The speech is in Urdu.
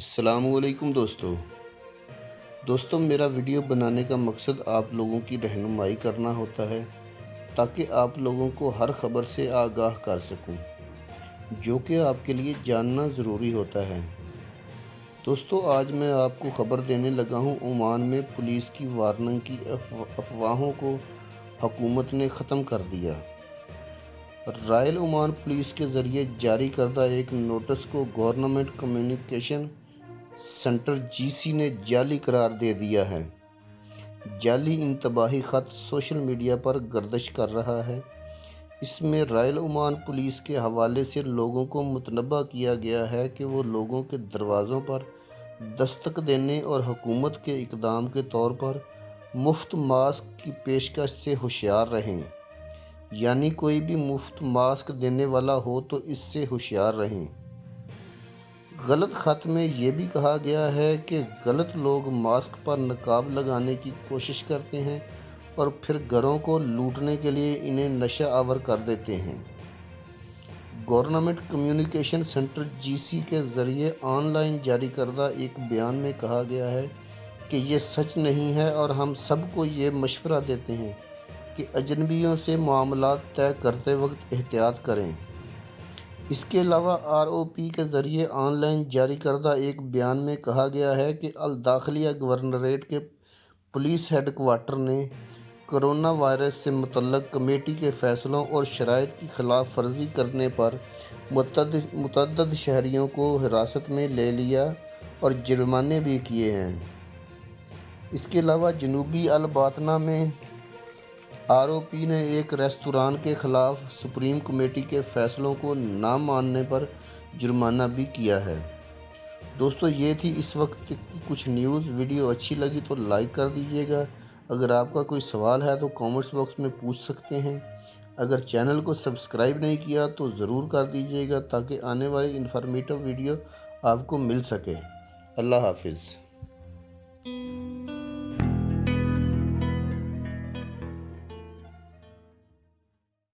السلام علیکم دوستوں میرا ویڈیو بنانے کا مقصد آپ لوگوں کی رہنمائی کرنا ہوتا ہے تاکہ آپ لوگوں کو ہر خبر سے آگاہ کر سکوں جو کہ آپ کے لیے جاننا ضروری ہوتا ہے۔ دوستوں آج میں آپ کو خبر دینے لگا ہوں عمان میں پولیس کی وارننگ کی افواہوں کو حکومت نے ختم کر دیا۔ رائل عمان پولیس کے ذریعے جاری کردہ ایک نوٹس کو گورنمنٹ کمیونیکیشن سینٹر GC نے جعلی قرار دے دیا ہے۔ جعلی انتباہی خط سوشل میڈیا پر گردش کر رہا ہے۔ اس میں رائل عمان پولیس کے حوالے سے لوگوں کو متنبہ کیا گیا ہے کہ وہ لوگوں کے دروازوں پر دستک دینے اور حکومت کے اقدام کے طور پر مفت ماسک کی پیشکش سے ہوشیار رہیں، یعنی کوئی بھی مفت ماسک دینے والا ہو تو اس سے ہوشیار رہیں۔ غلط خط میں یہ بھی کہا گیا ہے کہ غلط لوگ ماسک پر نقاب لگانے کی کوشش کرتے ہیں اور پھر گھروں کو لوٹنے کے لیے انہیں نشہ آور کر دیتے ہیں۔ گورنمنٹ کمیونیکیشن سینٹر GC کے ذریعے آن لائن جاری کردہ ایک بیان میں کہا گیا ہے کہ یہ سچ نہیں ہے اور ہم سب کو یہ مشورہ دیتے ہیں کہ اجنبیوں سے معاملات طے کرتے وقت احتیاط کریں۔ اس کے علاوہ ROP کے ذریعے آن لائن جاری کردہ ایک بیان میں کہا گیا ہے کہ الداخلیہ گورنریٹ کے پولیس ہیڈ کوارٹر نے کرونا وائرس سے متعلق کمیٹی کے فیصلوں اور شرائط کی خلاف ورزی کرنے پر متعدد شہریوں کو حراست میں لے لیا اور جرمانے بھی کیے ہیں۔ اس کے علاوہ جنوبی الباطنہ میں ROP نے ایک ریستوران کے خلاف سپریم کمیٹی کے فیصلوں کو نہ ماننے پر جرمانہ بھی کیا ہے۔ دوستو یہ تھی اس وقت کی کچھ نیوز۔ ویڈیو اچھی لگی تو لائک کر دیجیے گا۔ اگر آپ کا کوئی سوال ہے تو کامنٹس باکس میں پوچھ سکتے ہیں۔ اگر چینل کو سبسکرائب نہیں کیا تو ضرور کر دیجیے گا تاکہ آنے والی انفارمیٹیو ویڈیو آپ کو مل سکے۔ اللہ حافظ۔